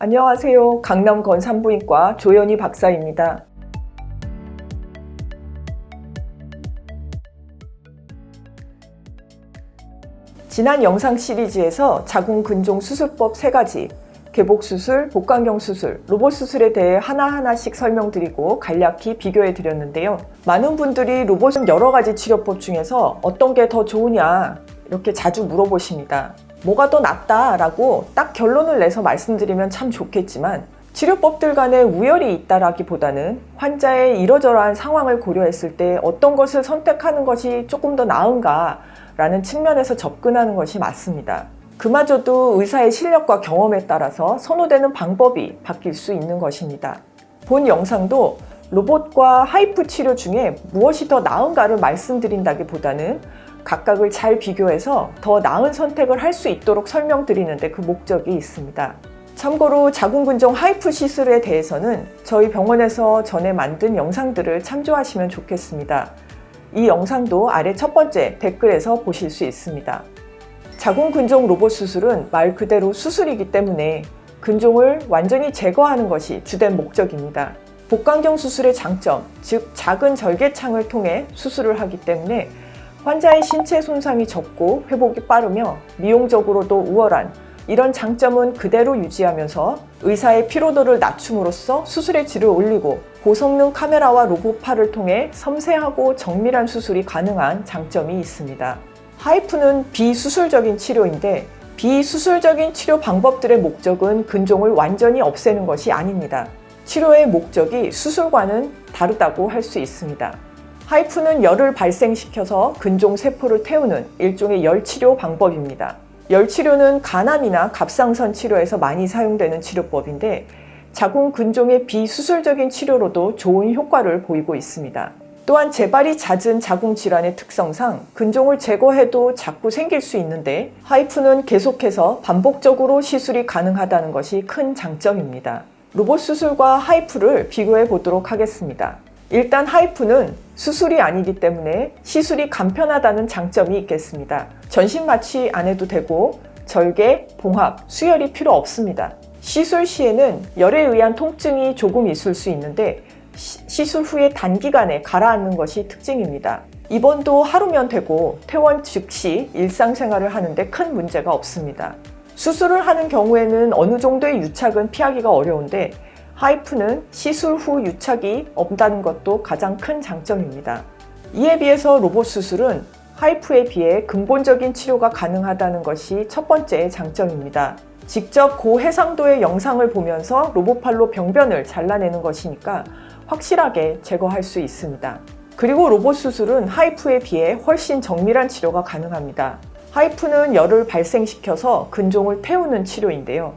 안녕하세요. 강남 건산부인과 조연희 박사입니다. 지난 영상 시리즈에서 자궁근종 수술법 3가지, 개복수술, 복강경수술, 로봇수술에 대해 하나하나씩 설명드리고 간략히 비교해 드렸는데요. 많은 분들이 로봇은 여러 가지 치료법 중에서 어떤 게 더 좋으냐 이렇게 자주 물어보십니다. 뭐가 더 낫다라고 딱 결론을 내서 말씀드리면 참 좋겠지만 치료법들 간에 우열이 있다라기보다는 환자의 이러저러한 상황을 고려했을 때 어떤 것을 선택하는 것이 조금 더 나은가 라는 측면에서 접근하는 것이 맞습니다. 그마저도 의사의 실력과 경험에 따라서 선호되는 방법이 바뀔 수 있는 것입니다. 본 영상도 로봇과 하이프 치료 중에 무엇이 더 나은가를 말씀드린다기보다는 각각을 잘 비교해서 더 나은 선택을 할 수 있도록 설명드리는데 그 목적이 있습니다. 참고로 자궁근종 하이프 시술에 대해서는 저희 병원에서 전에 만든 영상들을 참조하시면 좋겠습니다. 이 영상도 아래 첫 번째 댓글에서 보실 수 있습니다. 자궁근종 로봇 수술은 말 그대로 수술이기 때문에 근종을 완전히 제거하는 것이 주된 목적입니다. 복강경 수술의 장점, 즉 작은 절개창을 통해 수술을 하기 때문에 환자의 신체 손상이 적고 회복이 빠르며 미용적으로도 우월한 이런 장점은 그대로 유지하면서 의사의 피로도를 낮춤으로써 수술의 질을 올리고 고성능 카메라와 로봇팔을 통해 섬세하고 정밀한 수술이 가능한 장점이 있습니다. 하이프는 비수술적인 치료인데 비수술적인 치료 방법들의 목적은 근종을 완전히 없애는 것이 아닙니다. 치료의 목적이 수술과는 다르다고 할 수 있습니다. 하이프는 열을 발생시켜서 근종 세포를 태우는 일종의 열치료 방법입니다. 열치료는 간암이나 갑상선 치료에서 많이 사용되는 치료법인데 자궁 근종의 비수술적인 치료로도 좋은 효과를 보이고 있습니다. 또한 재발이 잦은 자궁 질환의 특성상 근종을 제거해도 자꾸 생길 수 있는데 하이프는 계속해서 반복적으로 시술이 가능하다는 것이 큰 장점입니다. 로봇 수술과 하이프를 비교해 보도록 하겠습니다. 일단 하이프는 수술이 아니기 때문에 시술이 간편하다는 장점이 있겠습니다. 전신 마취 안 해도 되고 절개, 봉합, 수혈이 필요 없습니다. 시술 시에는 열에 의한 통증이 조금 있을 수 있는데 시술 후에 단기간에 가라앉는 것이 특징입니다. 입원도 하루면 되고 퇴원 즉시 일상생활을 하는데 큰 문제가 없습니다. 수술을 하는 경우에는 어느 정도의 유착은 피하기가 어려운데 하이프는 시술 후 유착이 없다는 것도 가장 큰 장점입니다. 이에 비해서 로봇 수술은 하이프에 비해 근본적인 치료가 가능하다는 것이 첫 번째 장점입니다. 직접 고해상도의 영상을 보면서 로봇팔로 병변을 잘라내는 것이니까 확실하게 제거할 수 있습니다. 그리고 로봇 수술은 하이프에 비해 훨씬 정밀한 치료가 가능합니다. 하이프는 열을 발생시켜서 근종을 태우는 치료인데요.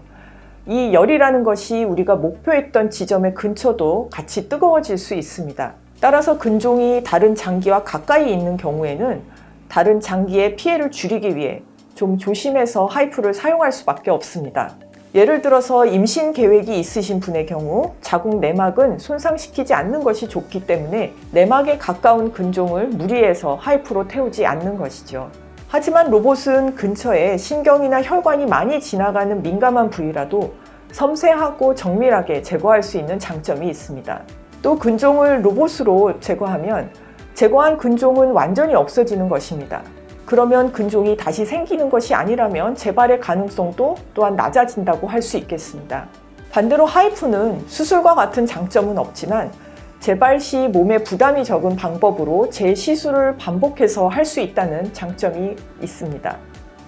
이 열이라는 것이 우리가 목표했던 지점의 근처도 같이 뜨거워질 수 있습니다. 따라서 근종이 다른 장기와 가까이 있는 경우에는 다른 장기의 피해를 줄이기 위해 좀 조심해서 하이프를 사용할 수밖에 없습니다. 예를 들어서 임신 계획이 있으신 분의 경우 자궁 내막은 손상시키지 않는 것이 좋기 때문에 내막에 가까운 근종을 무리해서 하이프로 태우지 않는 것이죠. 하지만 로봇은 근처에 신경이나 혈관이 많이 지나가는 민감한 부위라도 섬세하고 정밀하게 제거할 수 있는 장점이 있습니다. 또 근종을 로봇으로 제거하면 제거한 근종은 완전히 없어지는 것입니다. 그러면 근종이 다시 생기는 것이 아니라면 재발의 가능성도 또한 낮아진다고 할 수 있겠습니다. 반대로 하이프는 수술과 같은 장점은 없지만 재발 시 몸에 부담이 적은 방법으로 재시술을 반복해서 할 수 있다는 장점이 있습니다.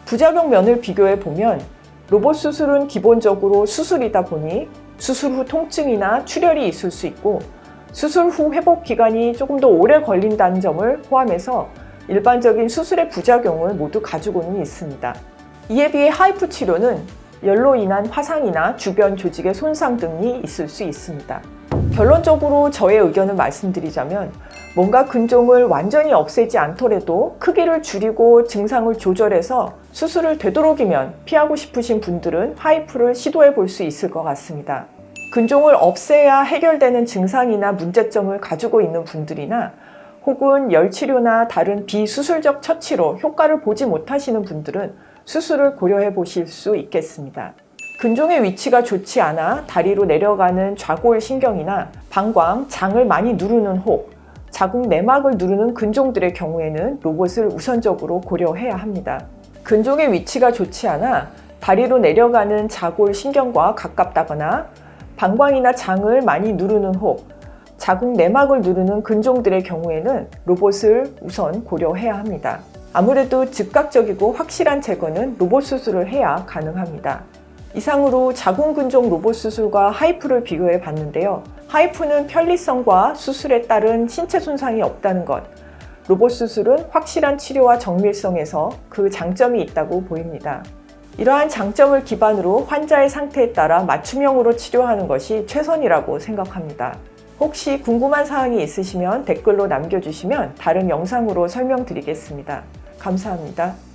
부작용 면을 비교해 보면 로봇 수술은 기본적으로 수술이다 보니 수술 후 통증이나 출혈이 있을 수 있고 수술 후 회복 기간이 조금 더 오래 걸린다는 점을 포함해서 일반적인 수술의 부작용을 모두 가지고는 있습니다. 이에 비해 하이프 치료는 열로 인한 화상이나 주변 조직의 손상 등이 있을 수 있습니다. 결론적으로 저의 의견을 말씀드리자면 뭔가 근종을 완전히 없애지 않더라도 크기를 줄이고 증상을 조절해서 수술을 되도록이면 피하고 싶으신 분들은 하이프를 시도해 볼 수 있을 것 같습니다. 근종을 없애야 해결되는 증상이나 문제점을 가지고 있는 분들이나 혹은 열치료나 다른 비수술적 처치로 효과를 보지 못하시는 분들은 수술을 고려해 보실 수 있겠습니다. 근종의 위치가 좋지 않아 다리로 내려가는 좌골 신경이나 방광, 장을 많이 누르는 혹, 자궁 내막을 누르는 근종들의 경우에는 로봇을 우선적으로 고려해야 합니다. 근종의 위치가 좋지 않아 다리로 내려가는 좌골 신경과 가깝다거나 방광이나 장을 많이 누르는 혹, 자궁 내막을 누르는 근종들의 경우에는 로봇을 우선 고려해야 합니다. 아무래도 즉각적이고 확실한 제거는 로봇 수술을 해야 가능합니다. 이상으로 자궁근종 로봇 수술과 하이프를 비교해 봤는데요. 하이프는 편리성과 수술에 따른 신체 손상이 없다는 것, 로봇 수술은 확실한 치료와 정밀성에서 그 장점이 있다고 보입니다. 이러한 장점을 기반으로 환자의 상태에 따라 맞춤형으로 치료하는 것이 최선이라고 생각합니다. 혹시 궁금한 사항이 있으시면 댓글로 남겨주시면 다른 영상으로 설명드리겠습니다. 감사합니다.